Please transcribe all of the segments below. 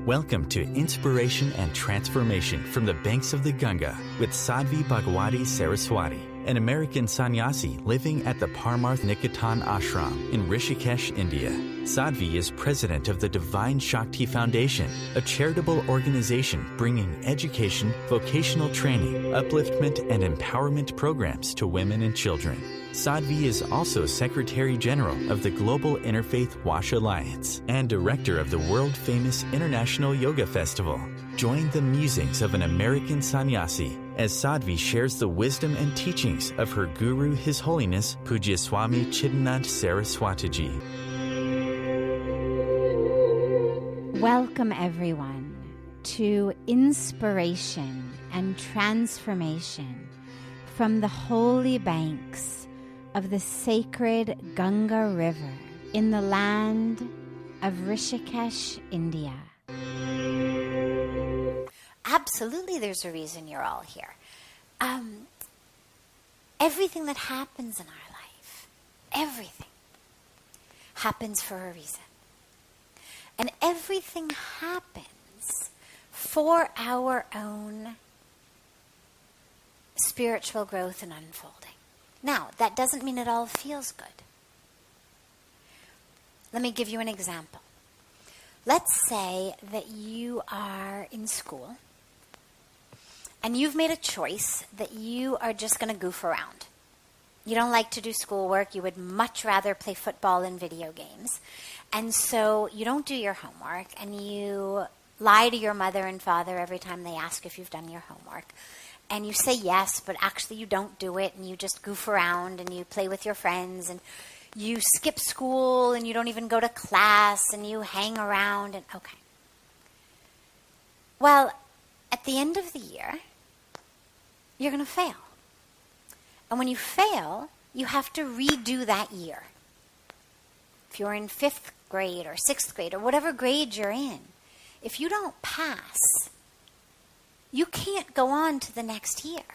Welcome to Inspiration and Transformation from the Banks of the Ganga with Sadhvi Bhagawati Saraswati, an American sannyasi living at the Parmarth Niketan ashram in Rishikesh, India. Sadhvi is president of the Divine Shakti Foundation, a charitable organization bringing education, vocational training, upliftment, and empowerment programs to women and children. Sadhvi is also Secretary General of the Global Interfaith Wash Alliance and Director of the world-famous International Yoga Festival. Join the musings of an American sannyasi as Sadhvi shares the wisdom and teachings of her guru, His Holiness Pujya Swami Chidanand Saraswatiji. Welcome, everyone, to Inspiration and Transformation from the holy banks of the sacred Ganga River in the land of Rishikesh, India. Absolutely, there's a reason you're all here. Everything that happens in our life, everything, happens for a reason. And everything happens for our own spiritual growth and unfolding. Now, that doesn't mean it all feels good. Let me give you an example. Let's say that you are in school and you've made a choice that you are just going to goof around. You don't like to do schoolwork. You would much rather play football and video games. And so you don't do your homework and you lie to your mother and father every time they ask if you've done your homework. And you say yes, but actually you don't do it, and you just goof around and you play with your friends, and you skip school and you don't even go to class, and you hang around, and okay. Well, at the end of the year, you're going to fail. And when you fail, you have to redo that year. If you're in 5th grade or 6th grade or whatever grade you're in, if you don't pass, you can't go on to the next year.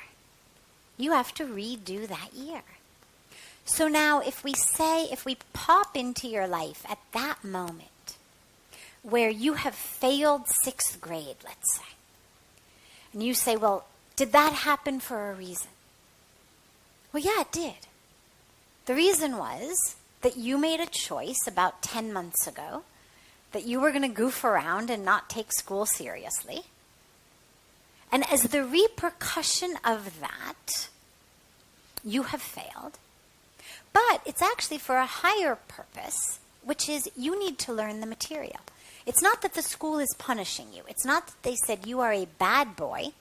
You have to redo that year. So now if we pop into your life at that moment where you have failed 6th grade, let's say, and you say, well, did that happen for a reason? Well, yeah, it did. The reason was that you made a choice about 10 months ago that you were going to goof around and not take school seriously. And as the repercussion of that, you have failed. But it's actually for a higher purpose, which is you need to learn the material. It's not that the school is punishing you. It's not that they said you are a bad boy.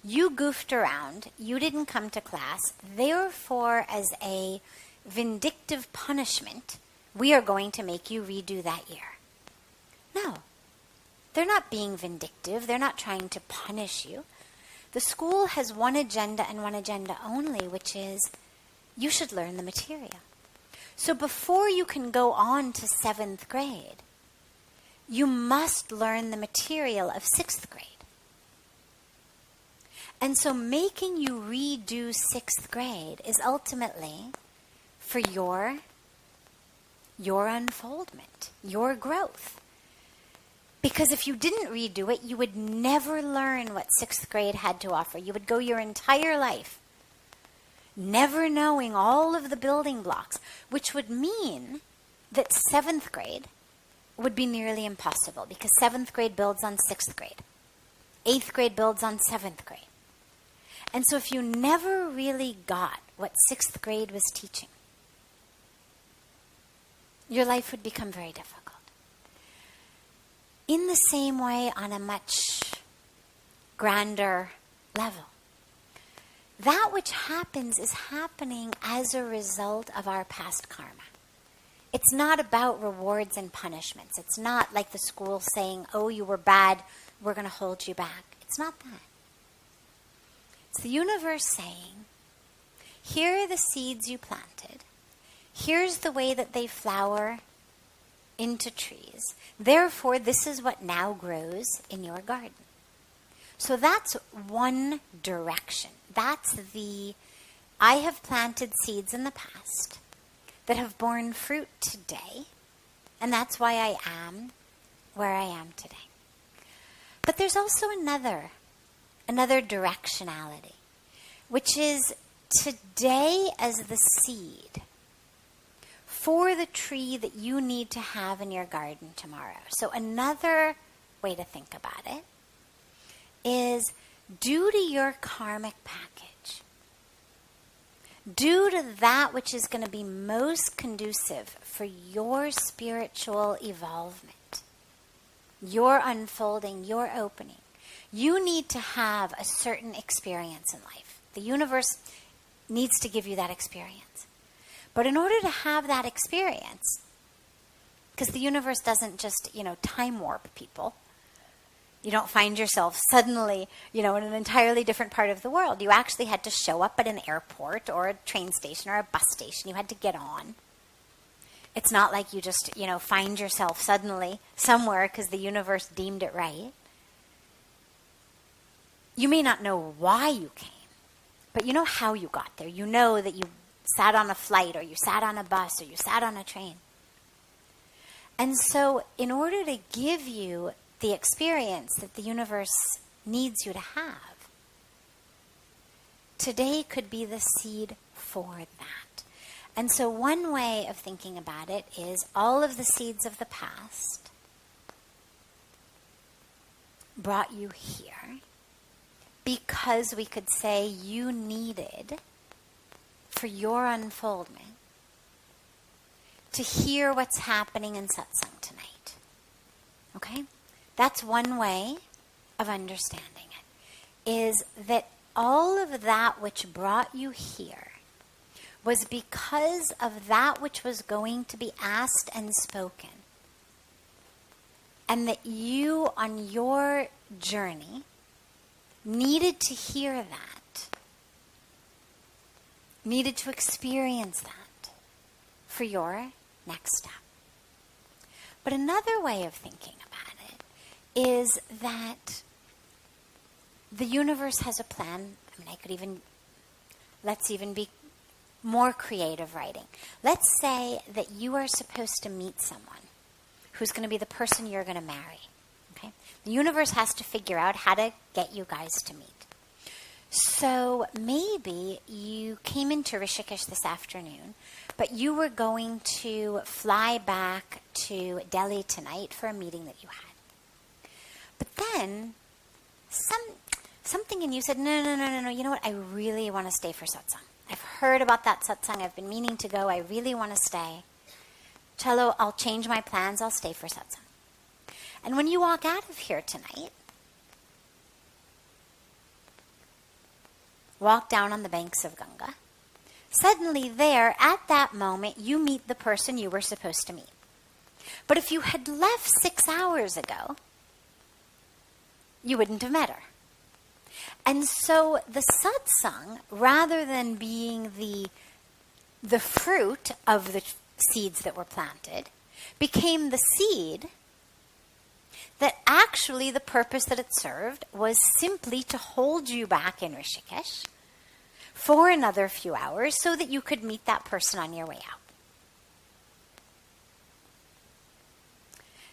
You goofed around. You didn't come to class. Therefore, as a vindictive punishment, we are going to make you redo that year. No. They're not being vindictive. They're not trying to punish you. The school has one agenda and one agenda only, which is you should learn the material. So before you can go on to 7th grade, you must learn the material of 6th grade. And so making you redo 6th grade is ultimately for your unfoldment, your growth. Because if you didn't redo it, you would never learn what 6th grade had to offer. You would go your entire life never knowing all of the building blocks, which would mean that 7th grade would be nearly impossible because 7th grade builds on 6th grade. 8th grade builds on 7th grade. And so if you never really got what 6th grade was teaching, your life would become very difficult. In the same way, on a much grander level, that which happens is happening as a result of our past karma. It's not about rewards and punishments. It's not like the school saying, oh, you were bad, we're going to hold you back. It's not that. It's the universe saying, here are the seeds you planted. Here's the way that they flower into trees. Therefore, this is what now grows in your garden. So that's one direction. That's I have planted seeds in the past. that have borne fruit today, and that's why I am where I am today. But there's also another directionality, which is today as the seed for the tree that you need to have in your garden tomorrow. So another way to think about it is, due to your karmic package, due to that which is going to be most conducive for your spiritual evolvement, your unfolding, your opening, you need to have a certain experience in life. The universe needs to give you that experience. But in order to have that experience, because the universe doesn't just, time warp people. You don't find yourself suddenly, in an entirely different part of the world. You actually had to show up at an airport or a train station or a bus station. You had to get on. It's not like you just, find yourself suddenly somewhere because the universe deemed it right. You may not know why you came, but you know how you got there. You know that you sat on a flight, or you sat on a bus, or you sat on a train. And so in order to give you the experience that the universe needs you to have, today could be the seed for that. And so one way of thinking about it is all of the seeds of the past brought you here because we could say you needed, for your unfoldment, to hear what's happening in Satsang tonight. Okay? That's one way of understanding it, is that all of that which brought you here was because of that which was going to be asked and spoken. And that you, on your journey, needed to hear that, needed to experience that for your next step. But another way of thinking about it is that the universe has a plan. Let's even be more creative writing. Let's say that you are supposed to meet someone who's going to be the person you're going to marry. Okay? The universe has to figure out how to get you guys to meet. So maybe you came into Rishikesh this afternoon, but you were going to fly back to Delhi tonight for a meeting that you had. But then something in you said, no, you know what? I really want to stay for Satsang. I've heard about that Satsang. I've been meaning to go. I really want to stay. Chalo, I'll change my plans. I'll stay for Satsang. And when you walk out of here tonight, walk down on the banks of Ganga, suddenly there, at that moment, you meet the person you were supposed to meet. But if you had left 6 hours ago, you wouldn't have met her. And so the satsang, rather than being the fruit of the seeds that were planted, became the seed that actually the purpose that it served was simply to hold you back in Rishikesh for another few hours so that you could meet that person on your way out.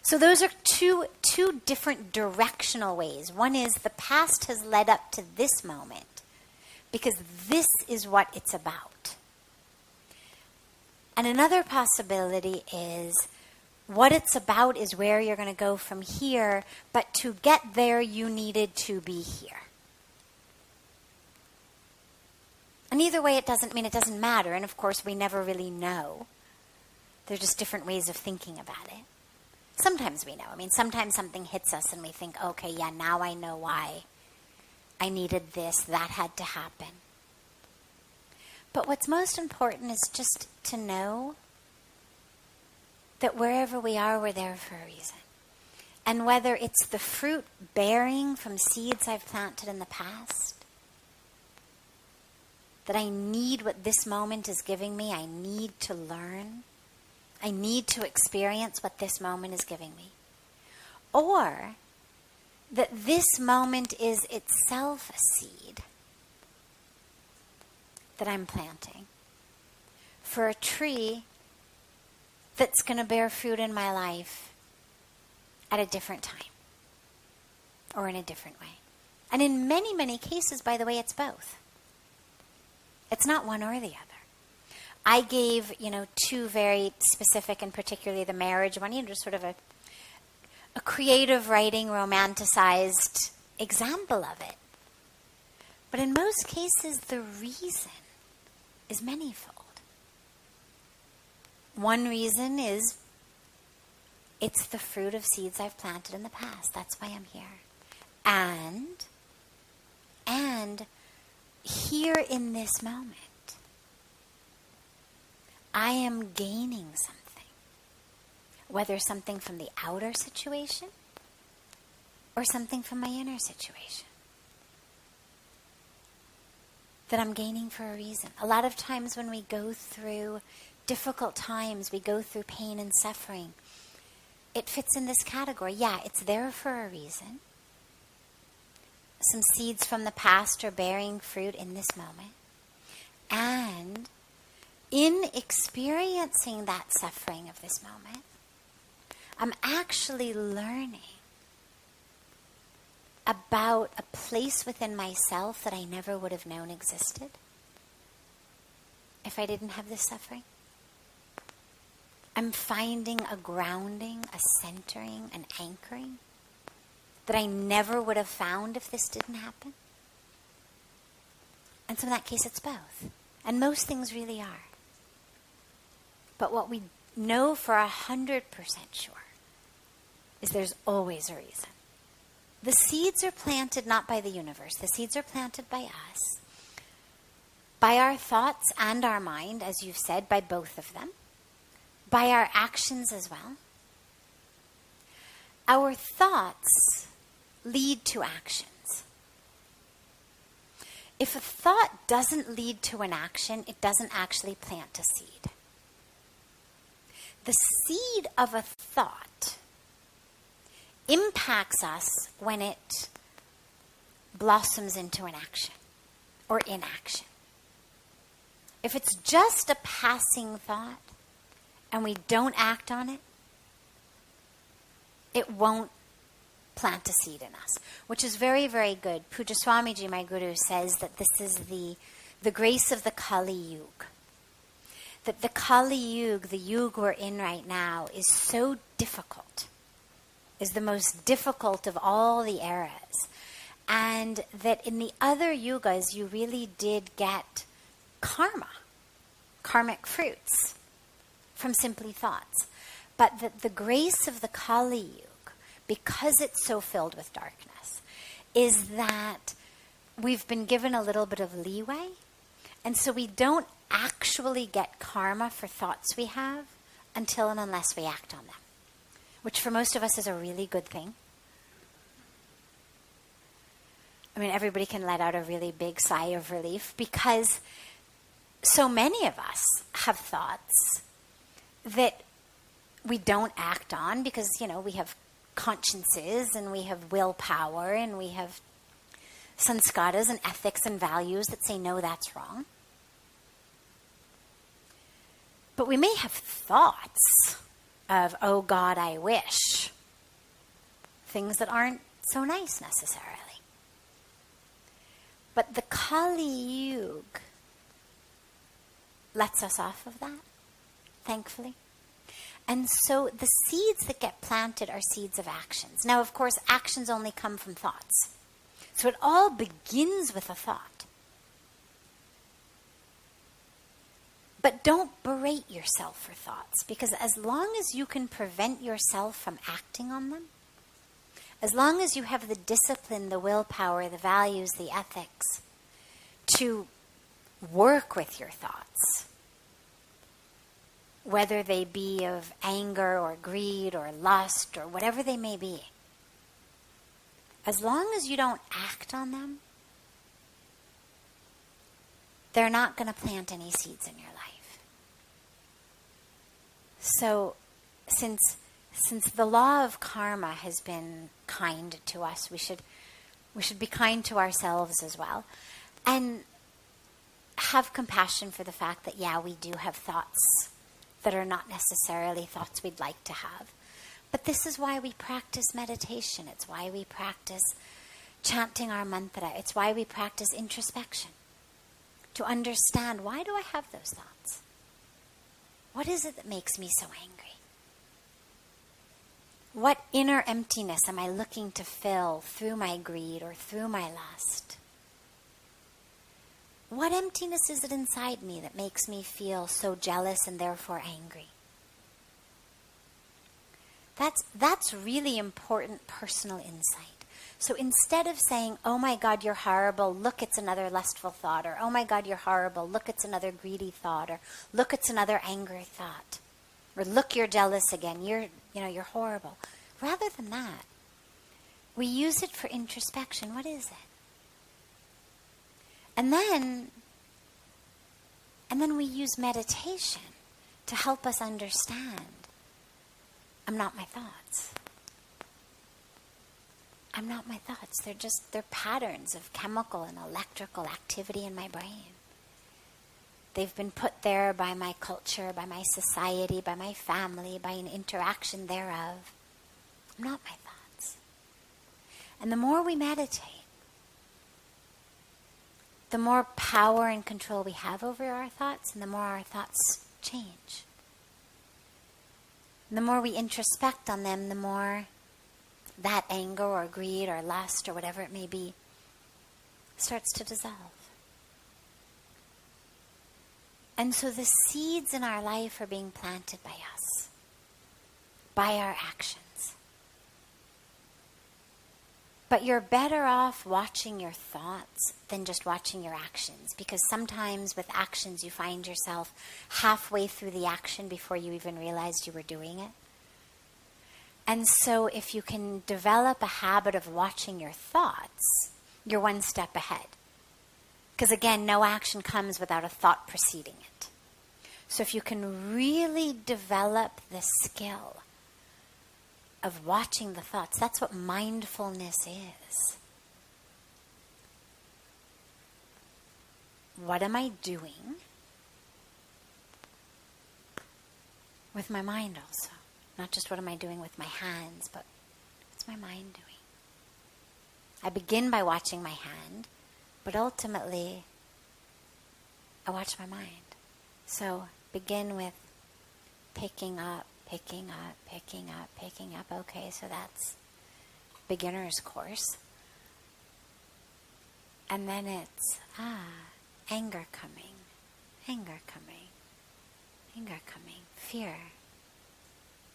So those are two different directional ways. One is the past has led up to this moment because this is what it's about. And another possibility is what it's about is where you're going to go from here, but to get there you needed to be here. And either way, it doesn't matter, and of course we never really know. They're just different ways of thinking about it. Sometimes we know. Sometimes something hits us and we think, okay, yeah, now I know why I needed this, that had to happen. But what's most important is just to know that wherever we are, we're there for a reason. And whether it's the fruit bearing from seeds I've planted in the past, that I need what this moment is giving me, I need to learn, I need to experience what this moment is giving me. Or that this moment is itself a seed that I'm planting for a tree that's going to bear fruit in my life at a different time or in a different way. And in many, many cases, by the way, it's both. It's not one or the other. I gave, two very specific, and particularly the marriage one, just sort of a creative writing, romanticized example of it. But in most cases, the reason is manifold. One reason is it's the fruit of seeds I've planted in the past. That's why I'm here. And here in this moment, I am gaining something. Whether something from the outer situation or something from my inner situation. That I'm gaining for a reason. A lot of times when we go through difficult times, we go through pain and suffering, it fits in this category. Yeah, it's there for a reason. Some seeds from the past are bearing fruit in this moment. And in experiencing that suffering of this moment, I'm actually learning about a place within myself that I never would have known existed if I didn't have this suffering. I'm finding a grounding, a centering, an anchoring that I never would have found if this didn't happen. And so in that case, it's both. And most things really are. But what we know for 100% sure is there's always a reason. The seeds are planted not by the universe. The seeds are planted by us, by our thoughts and our mind, as you've said, by both of them, by our actions as well. Our thoughts lead to actions. If a thought doesn't lead to an action, it doesn't actually plant a seed. The seed of a thought impacts us when it blossoms into an action or inaction. If it's just a passing thought and we don't act on it, it won't plant a seed in us, which is very, very good. Puja Swamiji, my guru, says that this is the grace of the Kali Yuga. That the Kali Yuga, the Yuga we're in right now, is so difficult, is the most difficult of all the eras. And that in the other yugas, you really did get karmic fruits from simply thoughts. But that the grace of the Kali Yuga, because it's so filled with darkness, is that we've been given a little bit of leeway. And so we don't actually get karma for thoughts we have until and unless we act on them, which for most of us is a really good thing. I mean, everybody can let out a really big sigh of relief because so many of us have thoughts that we don't act on because, we have consciences and we have willpower and we have sanskaras and ethics and values that say, no, that's wrong. But we may have thoughts of, oh God, I wish. Things that aren't so nice necessarily. But the Kali Yuga lets us off of that, thankfully. And so the seeds that get planted are seeds of actions. Now, of course, actions only come from thoughts. So it all begins with a thought. But don't berate yourself for thoughts, because as long as you can prevent yourself from acting on them, as long as you have the discipline, the willpower, the values, the ethics to work with your thoughts, whether they be of anger or greed or lust or whatever they may be, as long as you don't act on them, they're not going to plant any seeds in your life. So, since the law of karma has been kind to us, we should be kind to ourselves as well, and have compassion for the fact that, yeah, we do have thoughts that are not necessarily thoughts we'd like to have. But this is why we practice meditation. It's why we practice chanting our mantra. It's why we practice introspection. To understand, why do I have those thoughts? What is it that makes me so angry? What inner emptiness am I looking to fill through my greed or through my lust? What emptiness is it inside me that makes me feel so jealous and therefore angry? That's really important personal insight. So instead of saying, oh my God, you're horrible, look, it's another lustful thought, or oh my God, you're horrible, look, it's another greedy thought, or look, it's another angry thought, or look, you're jealous again, you're horrible. Rather than that, we use it for introspection. What is it? And then we use meditation to help us understand, I'm not my thoughts. I'm not my thoughts. They're patterns of chemical and electrical activity in my brain. They've been put there by my culture, by my society, by my family, by an interaction thereof. I'm not my thoughts. And the more we meditate, the more power and control we have over our thoughts, and the more our thoughts change. And the more we introspect on them, the more that anger or greed or lust or whatever it may be starts to dissolve. And so the seeds in our life are being planted by us, by our actions. But you're better off watching your thoughts than just watching your actions, because sometimes with actions you find yourself halfway through the action before you even realized you were doing it. And so if you can develop a habit of watching your thoughts, you're one step ahead. Because again, no action comes without a thought preceding it. So if you can really develop the skill of watching the thoughts, that's what mindfulness is. What am I doing with my mind also? Not just what am I doing with my hands, but what's my mind doing? I begin by watching my hand, but ultimately I watch my mind. So begin with picking up. Okay, so that's beginner's course. And then it's, anger coming, fear,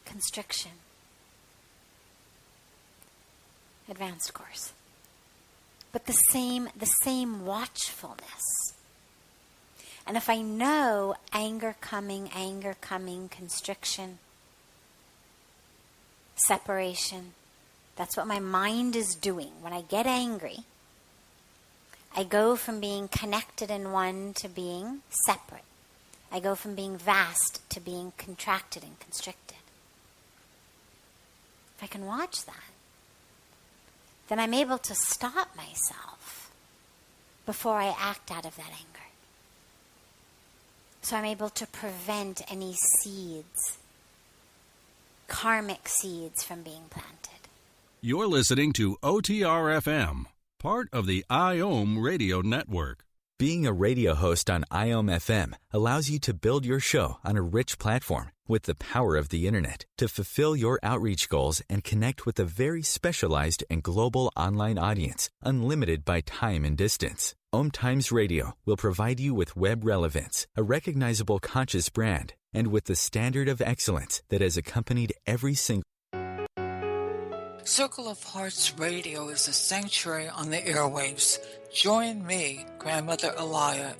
constriction, advanced course. But the same watchfulness. And if I know anger coming, constriction, separation, that's what my mind is doing. When I get angry, I go from being connected in one to being separate. I go from being vast to being contracted and constricted. If I can watch that, then I'm able to stop myself before I act out of that anger. So I'm able to prevent any seeds, karmic seeds, from being planted. You're listening to OTR-FM, part of the IOM radio network. Being a radio host on IOM FM allows you to build your show on a rich platform with the power of the internet to fulfill your outreach goals and connect with a very specialized and global online audience, unlimited by time and distance. OMTimes Radio will provide you with web relevance, a recognizable conscious brand, and with the standard of excellence that has accompanied every single Circle of Hearts Radio is a sanctuary on the airwaves. Join me, Grandmother Alaya,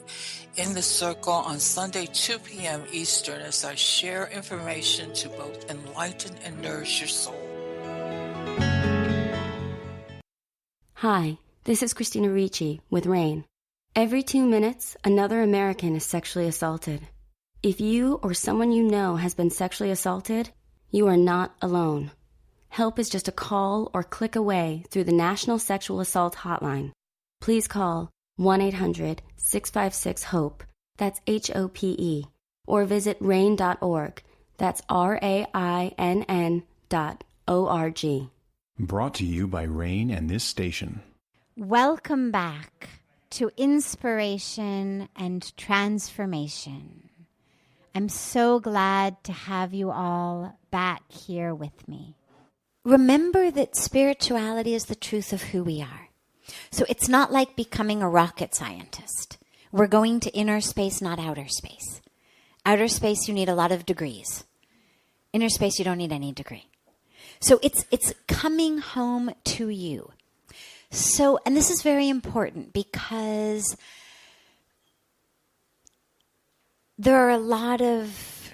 in the circle on Sunday, 2 p.m. Eastern, as I share information to both enlighten and nourish your soul. Hi, this is Christina Ricci with RAIN. Every 2 minutes, another American is sexually assaulted. If you or someone you know has been sexually assaulted, you are not alone. Help is just a call or click away through the National Sexual Assault Hotline. Please call 1-800-656-HOPE, that's HOPE, or visit rain.org. That's RAINN.org. Brought to you by Rain and this station. Welcome back to Inspiration and Transformation. I'm so glad to have you all back here with me. Remember that spirituality is the truth of who we are. So it's not like becoming a rocket scientist. We're going to inner space, not outer space. Outer space, you need a lot of degrees. Inner space, you don't need any degree. So it's coming home to you. So, and this is very important because there are a lot of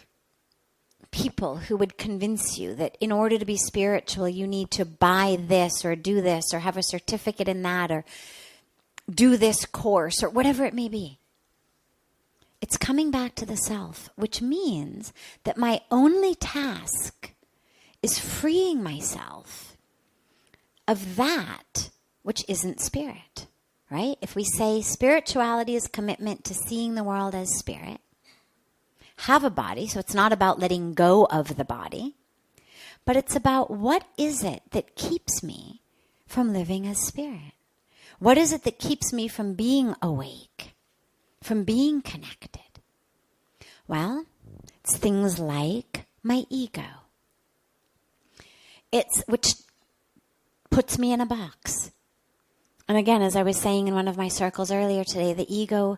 people who would convince you that in order to be spiritual, you need to buy this or do this or have a certificate in that or do this course or whatever it may be. It's coming back to the self, which means that my only task is freeing myself of that which isn't spirit, right? If we say spirituality is commitment to seeing the world as spirit, have a body, so it's not about letting go of the body, but it's about what is it that keeps me from living as spirit? What is it that keeps me from being awake, from being connected? Well, it's things like my ego. Which puts me in a box. And again, as I was saying in one of my circles earlier today, the ego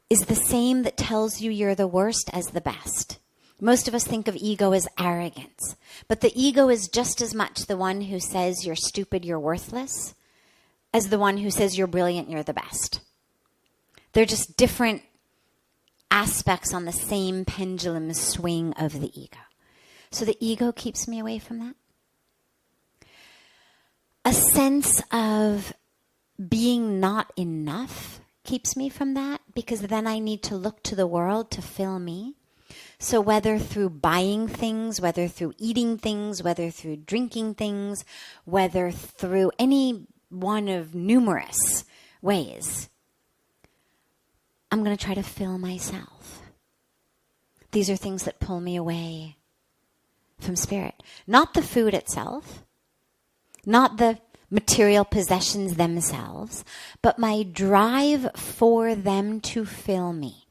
is the same that tells you you're the worst as the best. Most of us think of ego as arrogance, but the ego is just as much the one who says you're stupid, you're worthless, as the one who says you're brilliant, you're the best. They're just different aspects on the same pendulum swing of the ego. So the ego keeps me away from that. A sense of being not enough keeps me from that, because then I need to look to the world to fill me. So whether through buying things, whether through eating things, whether through drinking things, whether through any one of numerous ways, I'm going to try to fill myself. These are things that pull me away from spirit. Not the food itself, not the material possessions themselves, but my drive for them to fill me.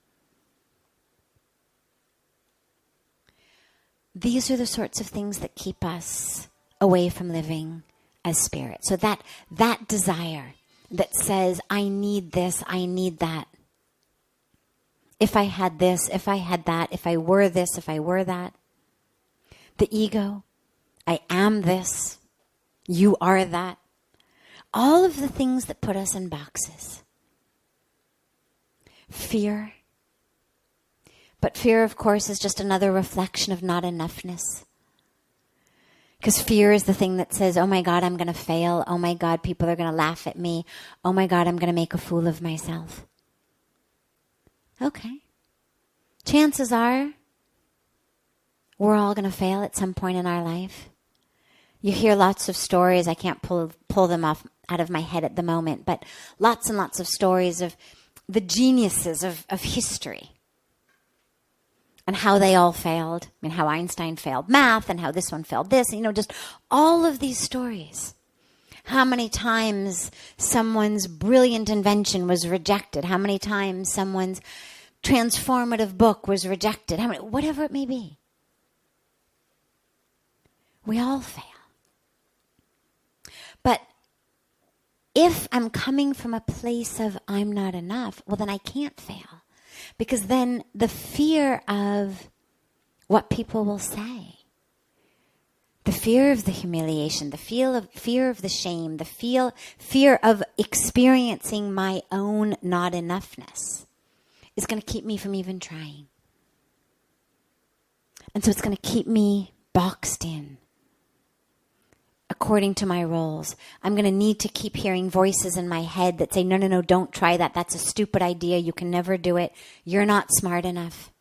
These are the sorts of things that keep us away from living as spirit. So that desire that says, I need this, I need that. If I had this, if I had that, if I were this, if I were that. The ego, I am this, you are that. All of the things that put us in boxes. Fear. But fear, of course, is just another reflection of not enoughness. Because fear is the thing that says, oh my God, I'm going to fail. Oh my God, people are going to laugh at me. Oh my God, I'm going to make a fool of myself. Okay. Chances are we're all going to fail at some point in our life. You hear lots of stories. I can't pull them out of my head at the moment, but lots and lots of stories of the geniuses of history and how they all failed. I mean, how Einstein failed math and how this one failed this. Just all of these stories. How many times someone's brilliant invention was rejected. How many times someone's transformative book was rejected. Whatever it may be. We all fail. But if I'm coming from a place of I'm not enough, well, then I can't fail. Because then the fear of what people will say, the fear of the humiliation, the fear of the shame, the fear of experiencing my own not enoughness is going to keep me from even trying. And so it's going to keep me boxed in according to my roles. I'm going to need to keep hearing voices in my head that say, no, don't try that. That's a stupid idea. You can never do it. You're not smart enough.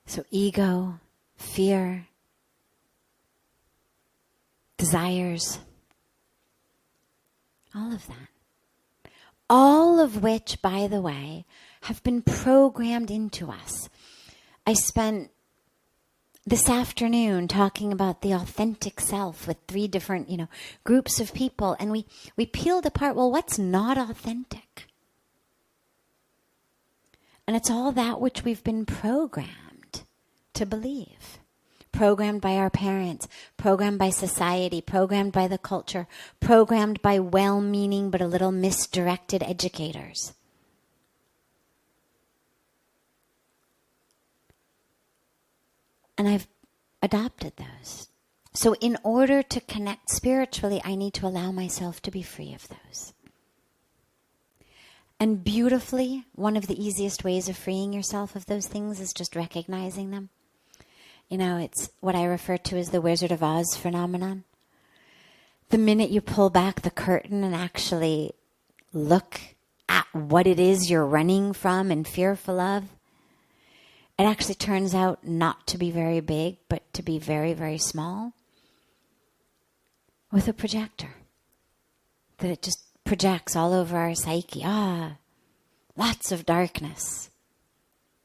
So ego, fear, desires, all of that. All of which, by the way, have been programmed into us. I spent this afternoon talking about the authentic self with 3 different, groups of people, and we peeled apart, well, what's not authentic? And it's all that which we've been programmed to believe. Programmed by our parents, programmed by society, programmed by the culture, programmed by well-meaning but a little misdirected educators. And I've adopted those. So in order to connect spiritually, I need to allow myself to be free of those. And beautifully, one of the easiest ways of freeing yourself of those things is just recognizing them. It's what I refer to as the Wizard of Oz phenomenon. The minute you pull back the curtain and actually look at what it is you're running from and fearful of, it actually turns out not to be very big, but to be very, very small. With a projector. That it just projects all over our psyche. Lots of darkness.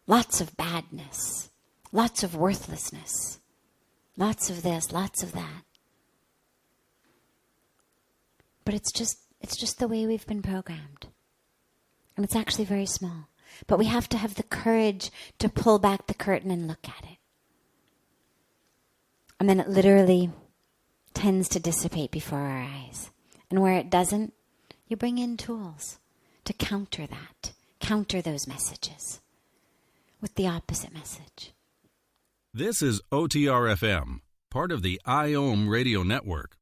Lots of badness. Lots of worthlessness. Lots of this, lots of that. But it's just the way we've been programmed. And it's actually very small. But we have to have the courage to pull back the curtain and look at it. And then it literally tends to dissipate before our eyes. And where it doesn't, you bring in tools to counter that, counter those messages with the opposite message. This is OTR-FM, part of the IOM radio network.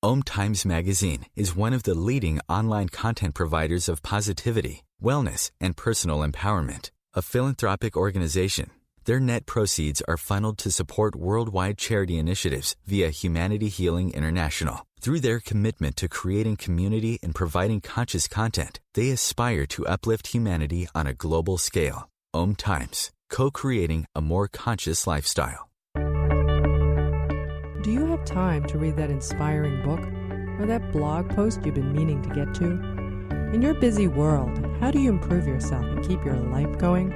OMTimes magazine is one of the leading online content providers of positivity, wellness, and personal empowerment. A philanthropic organization, their net proceeds are funneled to support worldwide charity initiatives via Humanity Healing International. Through their commitment to creating community and providing conscious content, they aspire to uplift humanity on a global scale. OMTimes, co-creating a more conscious lifestyle. Do you have time to read that inspiring book or that blog post you've been meaning to get to? In your busy world, how do you improve yourself and keep your life going?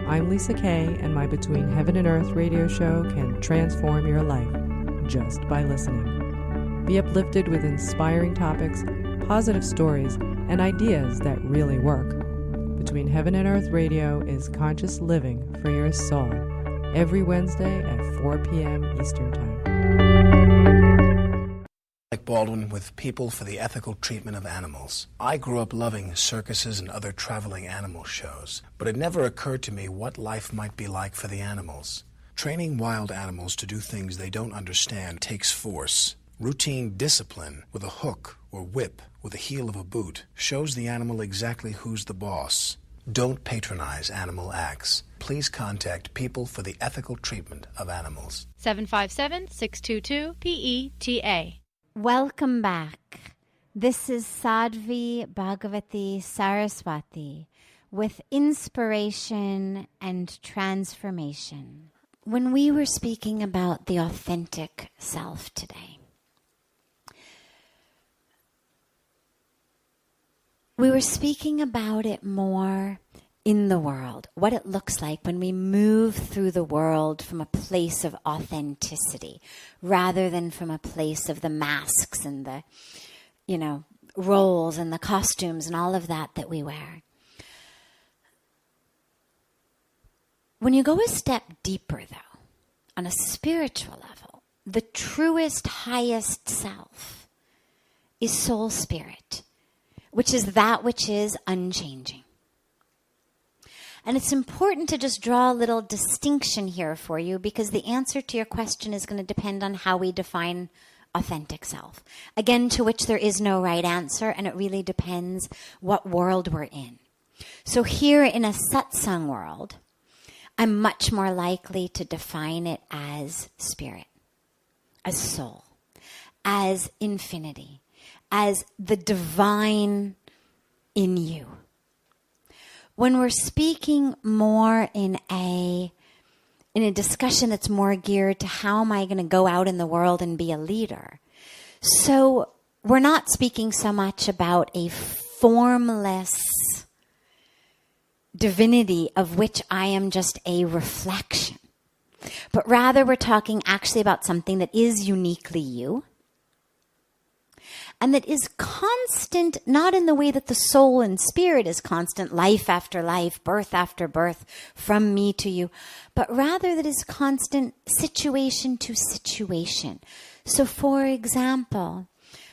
I'm Lisa Kay, and my Between Heaven and Earth radio show can transform your life just by listening. Be uplifted with inspiring topics, positive stories, and ideas that really work. Between Heaven and Earth Radio is conscious living for your soul, every Wednesday at 4 p.m. Eastern Time. Baldwin with People for the Ethical Treatment of Animals. I grew up loving circuses and other traveling animal shows, but it never occurred to me what life might be like for the animals. Training wild animals to do things they don't understand takes force. Routine discipline with a hook or whip with the heel of a boot shows the animal exactly who's the boss. Don't patronize animal acts. Please contact People for the Ethical Treatment of Animals. 757-622-PETA. Welcome back. This is Sadhvi Bhagawati Saraswati with Inspiration and Transformation. When we were speaking about the authentic self today, we were speaking about it more in the world, what it looks like when we move through the world from a place of authenticity rather than from a place of the masks and the, roles and the costumes and all of that we wear. When you go a step deeper, though, on a spiritual level, the truest, highest self is soul spirit, which is that which is unchanging. And it's important to just draw a little distinction here for you, because the answer to your question is going to depend on how we define authentic self. Again, to which there is no right answer, and it really depends what world we're in. So here in a Satsang world, I'm much more likely to define it as spirit, as soul, as infinity, as the divine in you. When we're speaking more in a discussion that's more geared to how am I going to go out in the world and be a leader. So we're not speaking so much about a formless divinity of which I am just a reflection. But rather we're talking actually about something that is uniquely you and that is constant, not in the way that the soul and spirit is constant, life after life, birth after birth, from me to you, but rather that is constant situation to situation. So for example,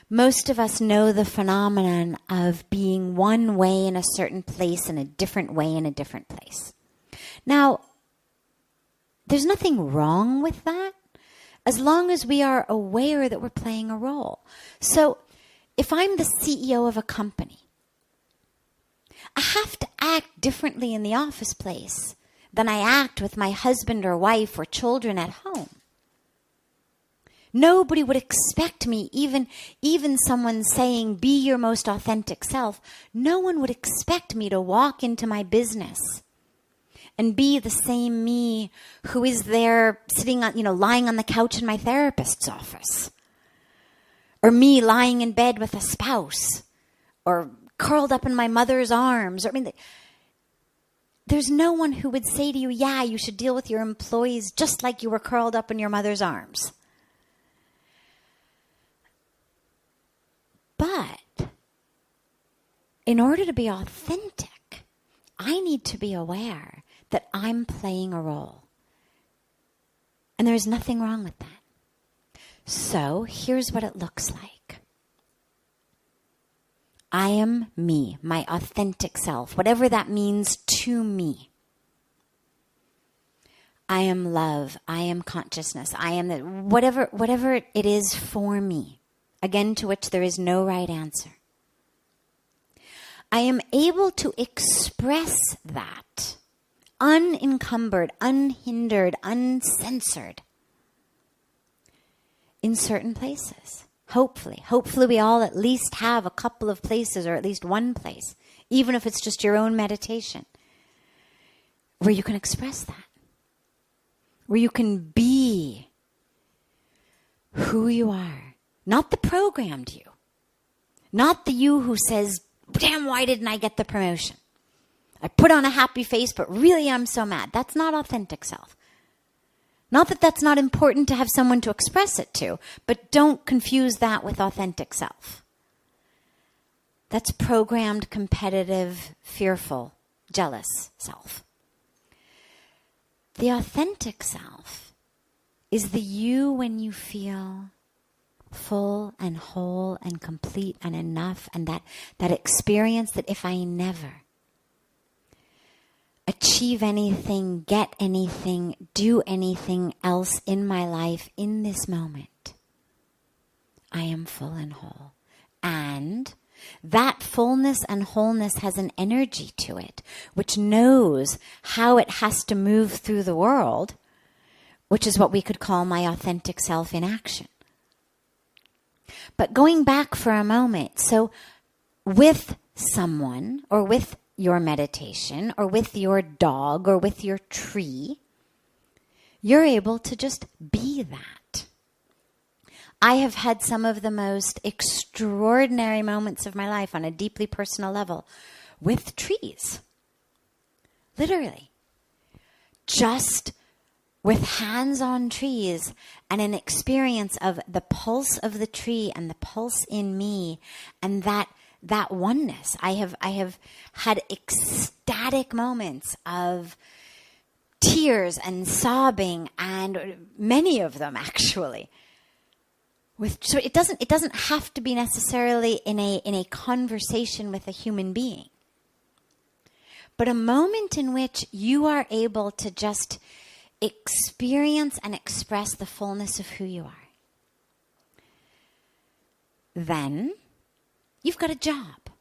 most of us know the phenomenon of being one way in a certain place and a different way in a different place. Now, there's nothing wrong with that as long as we are aware that we're playing a role. So if I'm the CEO of a company, I have to act differently in the office place than I act with my husband or wife or children at home. Nobody would expect me, even someone saying, be your most authentic self. No one would expect me to walk into my business and be the same me who is there sitting on, lying on the couch in my therapist's office. Or me lying in bed with a spouse. Or curled up in my mother's arms. There's no one who would say to you, yeah, you should deal with your employees just like you were curled up in your mother's arms. But in order to be authentic, I need to be aware that I'm playing a role. And there's nothing wrong with that. So here's what it looks like. I am me, my authentic self, whatever that means to me. I am love, I am consciousness, I am whatever it is for me. Again, to which there is no right answer. I am able to express that unencumbered, unhindered, uncensored in certain places. Hopefully we all at least have a couple of places or at least one place, even if it's just your own meditation, where you can express that, where you can be who you are. Not the programmed you. Not the you who says, damn, why didn't I get the promotion? I put on a happy face, but really I'm so mad. That's not authentic self. Not that that's not important to have someone to express it to, but don't confuse that with authentic self. That's programmed, competitive, fearful, jealous self. The authentic self is the you when you feel full and whole and complete and enough, and that experience that if I never achieve anything, get anything, do anything else in my life in this moment, I am full and whole. And that fullness and wholeness has an energy to it, which knows how it has to move through the world, which is what we could call my authentic self in action. But going back for a moment, so with someone or with your meditation or with your dog or with your tree, you're able to just be that. I have had some of the most extraordinary moments of my life on a deeply personal level with trees. Literally. Just with hands on trees and an experience of the pulse of the tree and the pulse in me and that oneness. I have had ecstatic moments of tears and sobbing, and many of them actually. So it doesn't have to be necessarily in a conversation with a human being, but a moment in which you are able to just experience and express the fullness of who you are. Then you've got a job.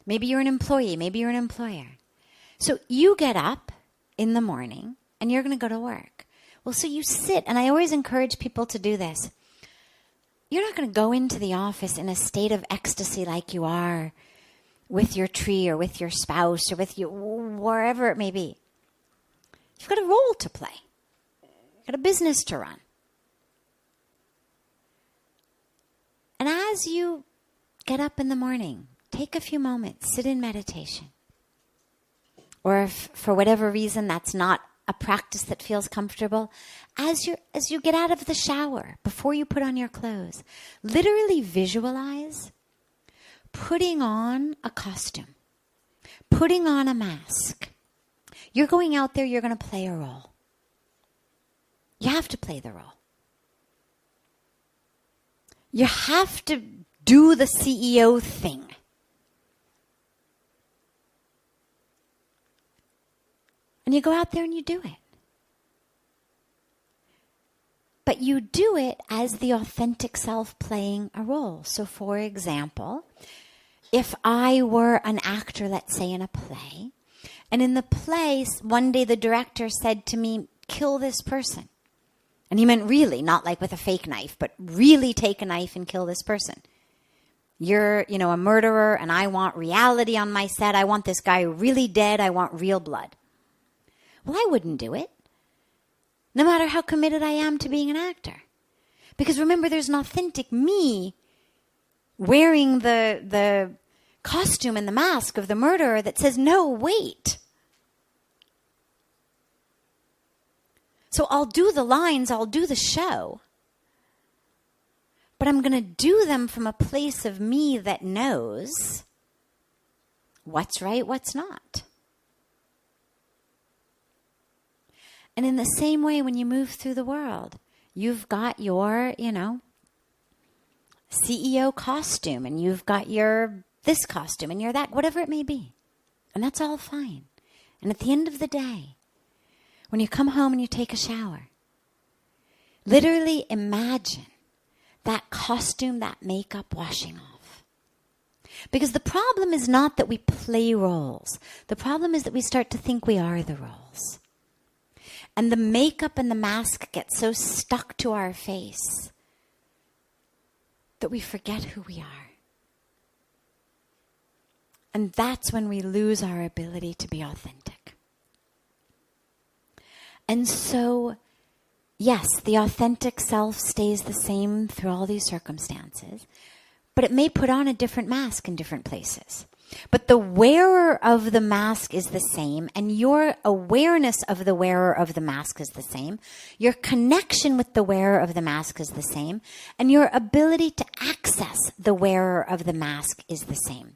Maybe you're an employee. Maybe you're an employer. So you get up in the morning and you're going to go to work. Well, so you sit, and I always encourage people to do this. You're not going to go into the office in a state of ecstasy like you are with your tree or with your spouse or with you, wherever it may be. You've got a role to play. You've got a business to run. And as you get up in the morning, take a few moments, sit in meditation. or if for whatever reason that's not a practice that feels comfortable, as you get out of the shower, before you put on your clothes, literally visualize putting on a costume, putting on a mask. You're going out there, you're going to play a role. You have to play the role. You have to do the CEO thing. And you go out there and you do it. But you do it as the authentic self playing a role. So for example, if I were an actor, let's say in a play, and in the play, one day the director said to me, kill this person. And he meant really, not like with a fake knife, but really take a knife and kill this person. You're, a murderer, and I want reality on my set. I want this guy really dead. I want real blood. Well, I wouldn't do it, no matter how committed I am to being an actor. Because remember, there's an authentic me wearing the costume and the mask of the murderer that says, no, wait. So I'll do the lines, I'll do the show, but I'm going to do them from a place of me that knows what's right, what's not. And in the same way, when you move through the world, you've got your, CEO costume, and you've got your this costume, and your that, whatever it may be. And that's all fine. And at the end of the day, when you come home and you take a shower, literally imagine that costume, that makeup washing off. Because the problem is not that we play roles. The problem is that we start to think we are the roles. And the makeup and the mask get so stuck to our face that we forget who we are. And that's when we lose our ability to be authentic. And so, yes, the authentic self stays the same through all these circumstances, but it may put on a different mask in different places. But the wearer of the mask is the same, and your awareness of the wearer of the mask is the same. Your connection with the wearer of the mask is the same, and your ability to access the wearer of the mask is the same.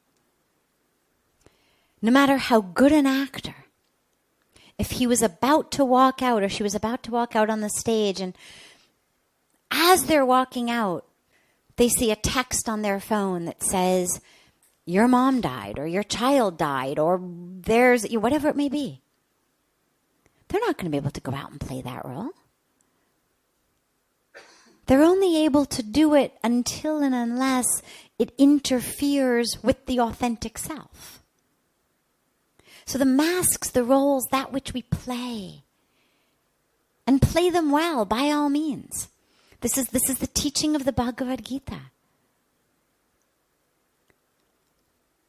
No matter how good an actor, if he was about to walk out or she was about to walk out on the stage, and as they're walking out, they see a text on their phone that says, your mom died, or your child died, or there's, whatever it may be. They're not going to be able to go out and play that role. They're only able to do it until and unless it interferes with the authentic self. So the masks, the roles, that which we play, and play them well, by all means. This is the teaching of the Bhagavad Gita.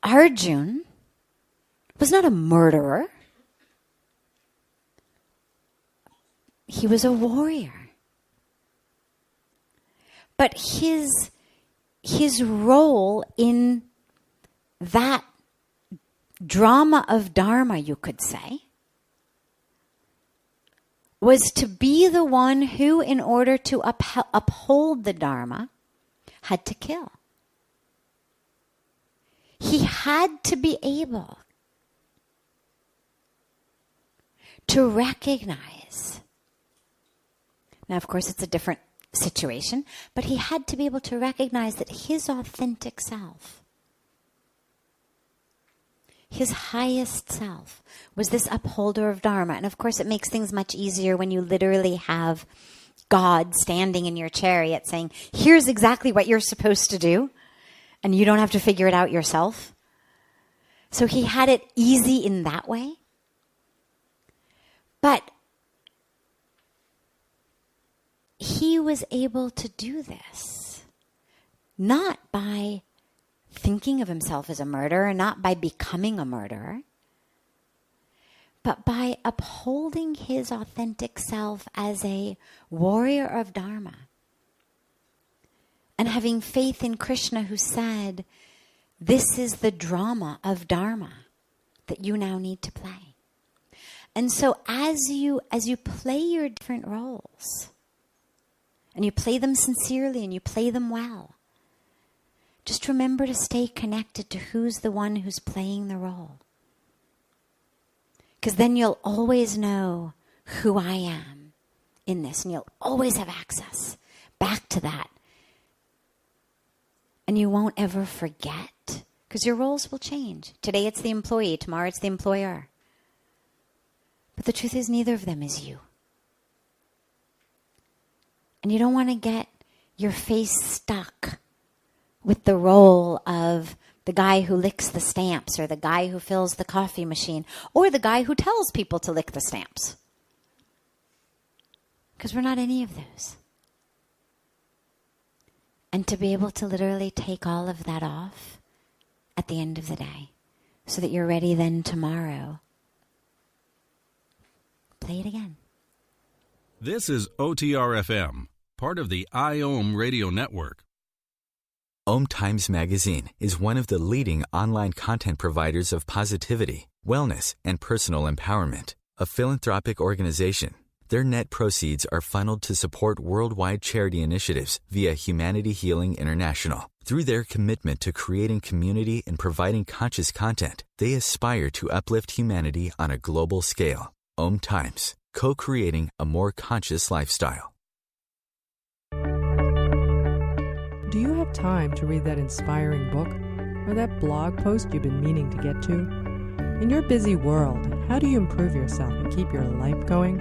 Arjuna was not a murderer. He was a warrior. But his role in that drama of Dharma, you could say, was to be the one who, in order to uphold the Dharma, had to kill. He had to be able to recognize. Now, of course, it's a different situation, but he had to be able to recognize that his authentic self, his highest self, was this upholder of Dharma. And of course, it makes things much easier when you literally have God standing in your chariot saying, here's exactly what you're supposed to do, and you don't have to figure it out yourself. So he had it easy in that way. But he was able to do this not by thinking of himself as a murderer, not by becoming a murderer, but by upholding his authentic self as a warrior of Dharma and having faith in Krishna, who said, this is the drama of Dharma that you now need to play. And so as you play your different roles, and you play them sincerely and you play them well, just remember to stay connected to who's the one who's playing the role. Because then you'll always know who I am in this, and you'll always have access back to that. And you won't ever forget, because your roles will change. Today it's the employee, tomorrow it's the employer. But the truth is, neither of them is you. And you don't want to get your face stuck with the role of the guy who licks the stamps, or the guy who fills the coffee machine, or the guy who tells people to lick the stamps. Because we're not any of those. And to be able to literally take all of that off at the end of the day, so that you're ready then tomorrow. Play it again. This is OTR-FM, part of the IOM radio network. OMTimes magazine is one of the leading online content providers of positivity, wellness, and personal empowerment. A philanthropic organization, their net proceeds are funneled to support worldwide charity initiatives via Humanity Healing International. Through their commitment to creating community and providing conscious content, they aspire to uplift humanity on a global scale. OMTimes, co-creating a more conscious lifestyle. Do you have time to read that inspiring book or that blog post you've been meaning to get to? In your busy world, how do you improve yourself and keep your life going?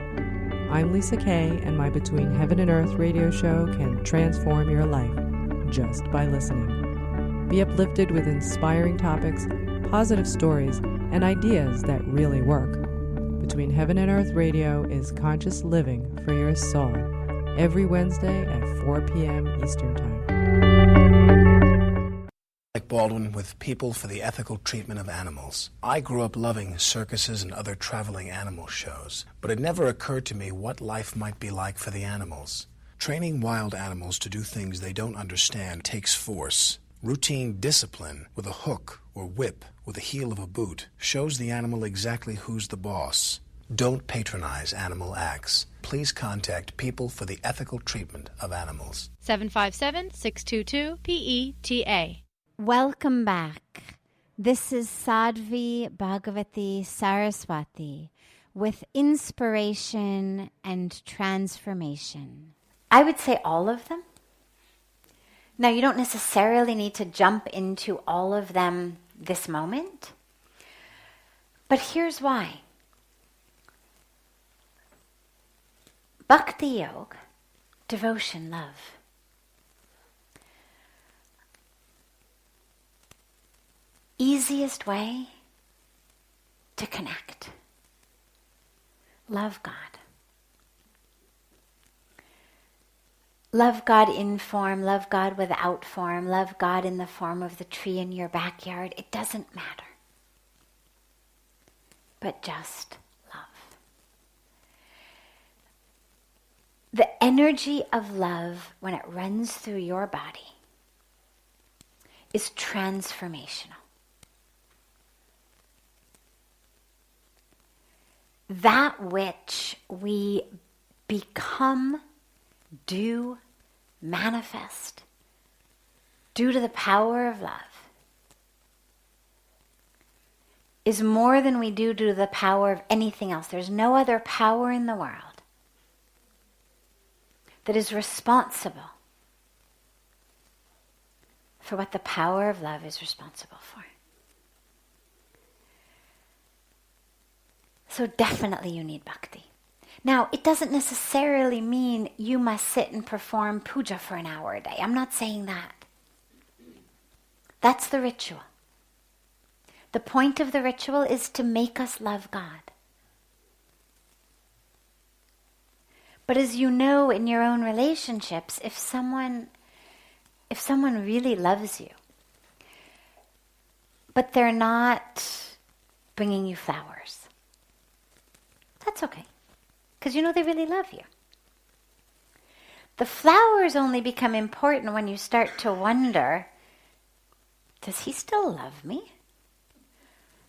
I'm Lisa Kay, and my Between Heaven and Earth radio show can transform your life just by listening. Be uplifted with inspiring topics, positive stories, and ideas that really work. Between Heaven and Earth Radio is conscious living for your soul, every Wednesday at 4 p.m. Eastern Time. Like Baldwin with People for the Ethical Treatment of Animals. I grew up loving circuses and other traveling animal shows, but it never occurred to me what life might be like for the animals. Training wild animals to do things they don't understand takes force. Routine discipline with a hook or whip with the heel of a boot shows the animal exactly who's the boss. Don't patronize animal acts. Please contact People for the Ethical Treatment of Animals. 757-622-PETA. Welcome back. This is Sadhvi Bhagawati Saraswati with inspiration and transformation. I would say all of them. Now, you don't necessarily need to jump into all of them this moment, but here's why. Bhakti Yoga, devotion, love. Easiest way to connect. Love God. Love God in form, love God without form, love God in the form of the tree in your backyard. It doesn't matter. But just love. The energy of love, when it runs through your body, is transformational. That which we become, do, manifest, due to the power of love, is more than we do due to the power of anything else. There's no other power in the world that is responsible for what the power of love is responsible for. So definitely you need bhakti. Now, it doesn't necessarily mean you must sit and perform puja for an hour a day. I'm not saying that. That's the ritual. The point of the ritual is to make us love God. But as you know in your own relationships, if someone really loves you, but they're not bringing you flowers, that's okay. Because you know they really love you. The flowers only become important when you start to wonder, does he still love me?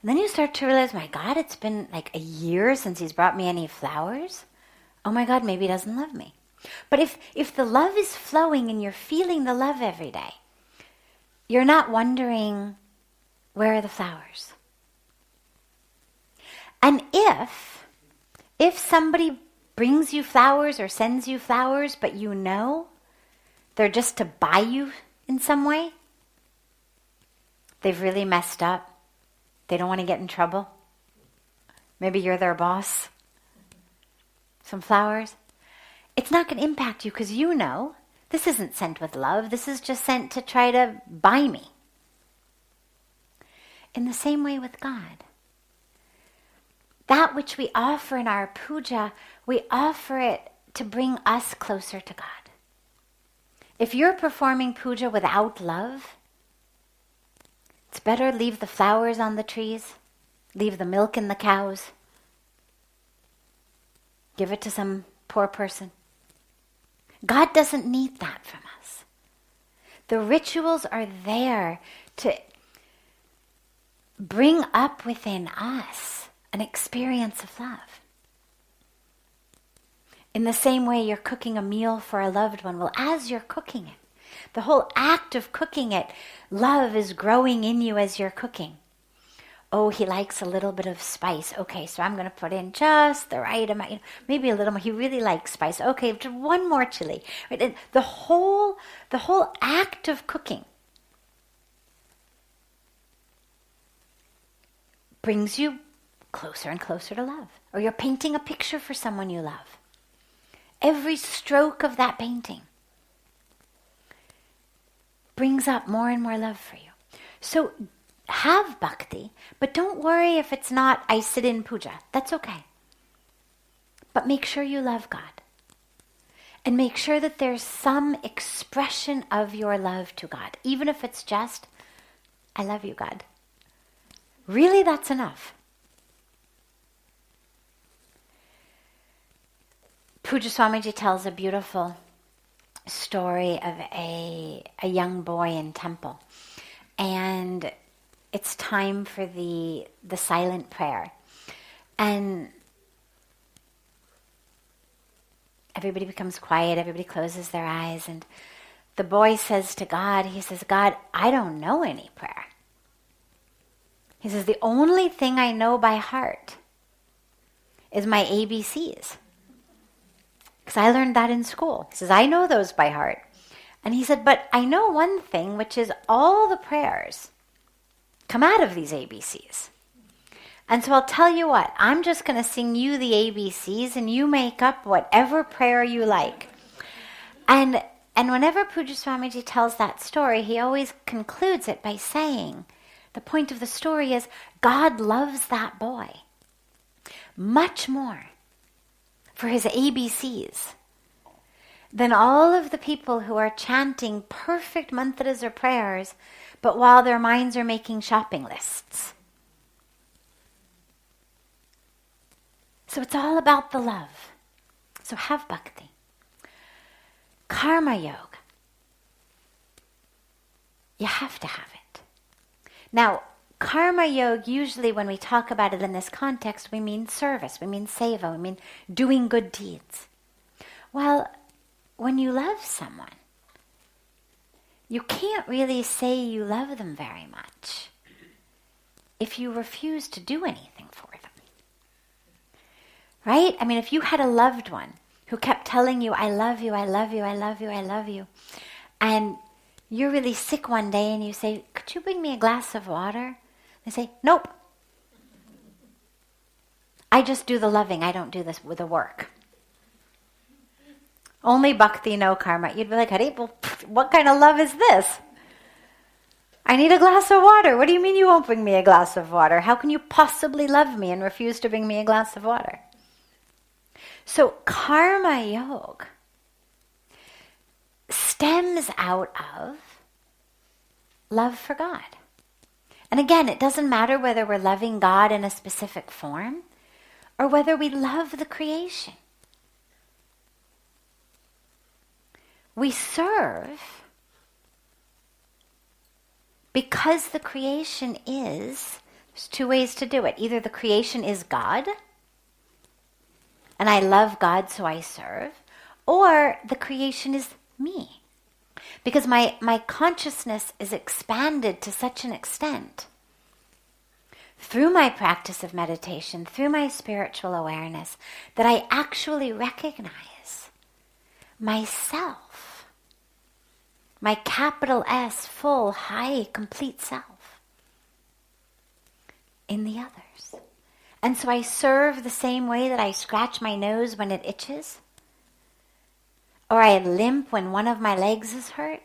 And then you start to realize, my God, it's been like a year since he's brought me any flowers. Oh my God, maybe he doesn't love me. But if the love is flowing and you're feeling the love every day, you're not wondering, where are the flowers? And if somebody brings you flowers or sends you flowers, but you know they're just to buy you in some way, they've really messed up, they don't want to get in trouble, maybe you're their boss, some flowers, it's not going to impact you because you know this isn't sent with love, this is just sent to try to buy me. In the same way with God. That which we offer in our puja, we offer it to bring us closer to God. If you're performing puja without love, it's better leave the flowers on the trees, leave the milk in the cows, give it to some poor person. God doesn't need that from us. The rituals are there to bring up within us an experience of love. In the same way you're cooking a meal for a loved one, well, as you're cooking it, the whole act of cooking it, love is growing in you as you're cooking. Oh, he likes a little bit of spice. Okay, so I'm going to put in just the right amount, maybe a little more. He really likes spice. Okay, just one more chili. Right? And the whole act of cooking brings you closer and closer to love. Or you're painting a picture for someone you love. Every stroke of that painting brings up more and more love for you. So have bhakti, but don't worry if it's not I sit in puja. That's okay. But make sure you love God. And make sure that there's some expression of your love to God. Even if it's just, I love you, God. Really, that's enough. Puja Swamiji tells a beautiful story of a young boy in temple. And it's time for the silent prayer. And everybody becomes quiet, everybody closes their eyes, and the boy says to God, he says, God, I don't know any prayer. He says, the only thing I know by heart is my ABCs. Because I learned that in school. He says, I know those by heart. And he said, but I know one thing, which is all the prayers come out of these ABCs. And so I'll tell you what, I'm just going to sing you the ABCs and you make up whatever prayer you like. And whenever Puja Swamiji tells that story, he always concludes it by saying, the point of the story is, God loves that boy much more for his ABCs than all of the people who are chanting perfect mantras or prayers, but while their minds are making shopping lists. So it's all about the love. So have bhakti. Karma yoga. You have to have it. Now, Karma yoga, usually when we talk about it in this context, we mean service, we mean seva, we mean doing good deeds. Well, when you love someone, you can't really say you love them very much if you refuse to do anything for them. Right? I mean, if you had a loved one who kept telling you, I love you, I love you, I love you, I love you, and you're really sick one day and you say, could you bring me a glass of water? They say, nope. I just do the loving. I don't do this with the work. Only bhakti, no karma. You'd be like, Hari, well, what kind of love is this? I need a glass of water. What do you mean you won't bring me a glass of water? How can you possibly love me and refuse to bring me a glass of water? So karma yoga stems out of love for God. And again, it doesn't matter whether we're loving God in a specific form or whether we love the creation. We serve because the creation is There's two ways to do it. Either the creation is God, and I love God, so I serve, or the creation is me. Because my consciousness is expanded to such an extent through my practice of meditation, through my spiritual awareness, that I actually recognize myself, my capital S, full, high, complete self, in the others. And so I serve the same way that I scratch my nose when it itches, or I limp when one of my legs is hurt,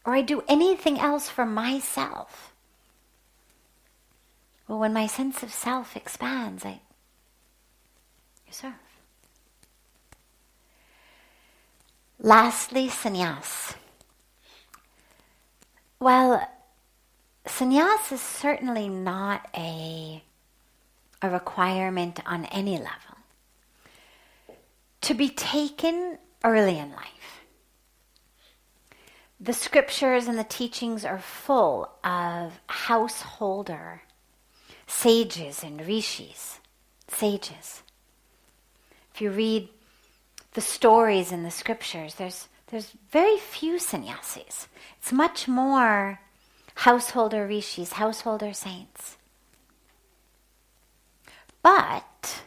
or I do anything else for myself. Well, when my sense of self expands, I serve. Lastly, sannyas. Well, sannyas is certainly not a requirement on any level. To be taken early in life. The scriptures and the teachings are full of householder sages and rishis, sages. If you read the stories in the scriptures, there's very few sannyasis. It's much more householder rishis, householder saints. But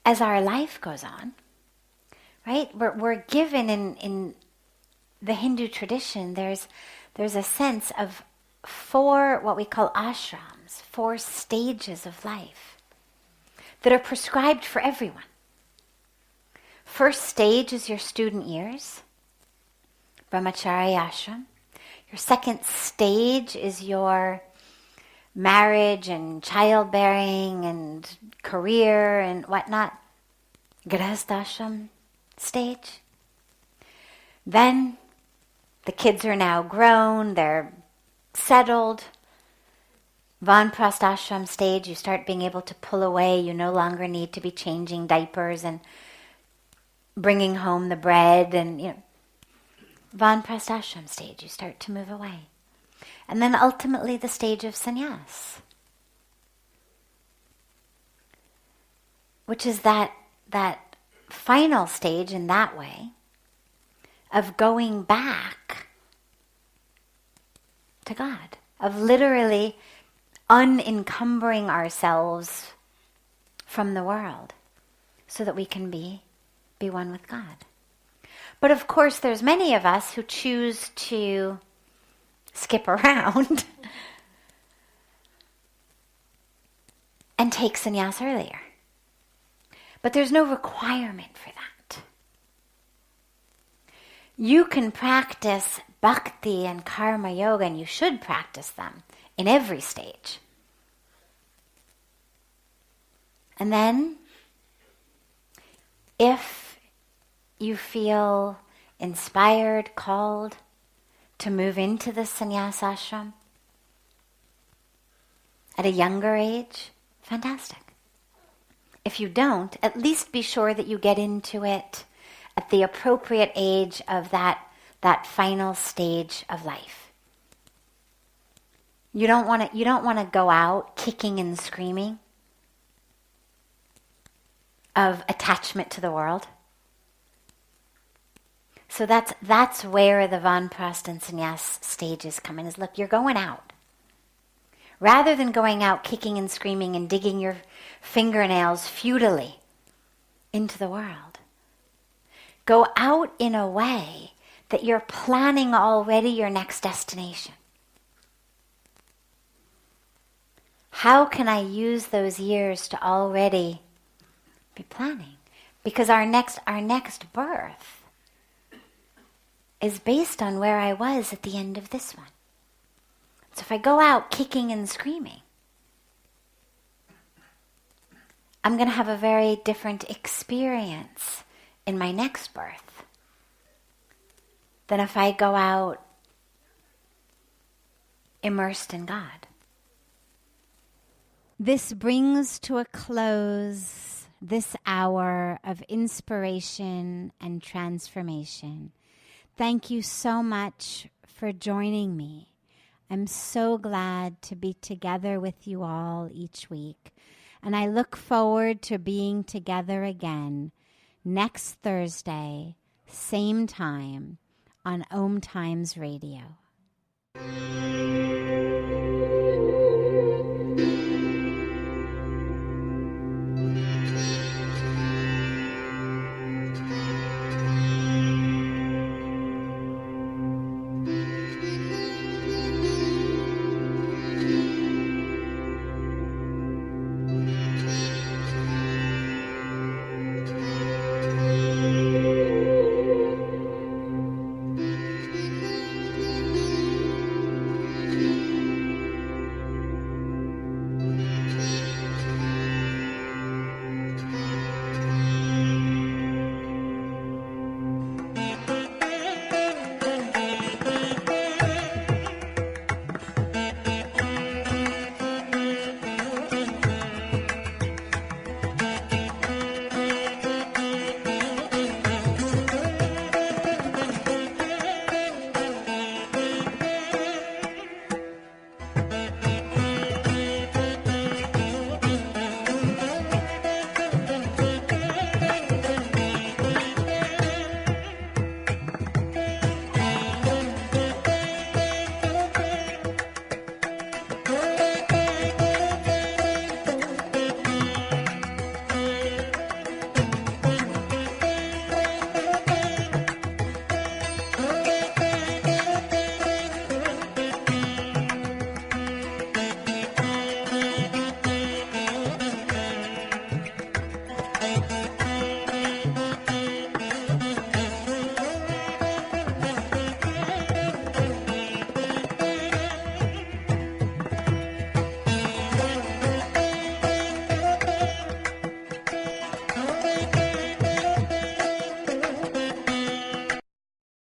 as our life goes on, right, we're given in the Hindu tradition, there's a sense of 4 what we call ashrams, 4 stages of life that are prescribed for everyone. First stage is your student years, brahmacharya ashram. Your second stage is your marriage and childbearing and career and whatnot, grihastha stage. Then the kids are now grown, they're settled. Vanprastha stage, you start being able to pull away. You no longer need to be changing diapers and bringing home the bread. And Vanprastha stage, you start to move away. And then ultimately the stage of sannyas, which is that final stage in that way of going back to God, of literally unencumbering ourselves from the world so that we can be one with God. But of course, there's many of us who choose to skip around and take sannyas earlier. But there's no requirement for that. You can practice bhakti and karma yoga, and you should practice them in every stage. And then, if you feel inspired, called to move into the sannyas ashram at a younger age, fantastic. If you don't, at least be sure that you get into it at the appropriate age of that final stage of life. You don't want to go out kicking and screaming of attachment to the world. So that's where the Vanprastha and sannyas stages come in. Is look, you're going out. Rather than going out kicking and screaming and digging your fingernails futilely into the world, go out in a way that you're planning already your next destination. How can I use those years to already be planning? Because our next birth is based on where I was at the end of this one. So if I go out kicking and screaming, I'm going to have a very different experience in my next birth than if I go out immersed in God. This brings to a close this hour of inspiration and transformation. Thank you so much for for joining me. I'm so glad to be together with you all each week, and I look forward to being together again next Thursday, same time, on OMTimes Radio.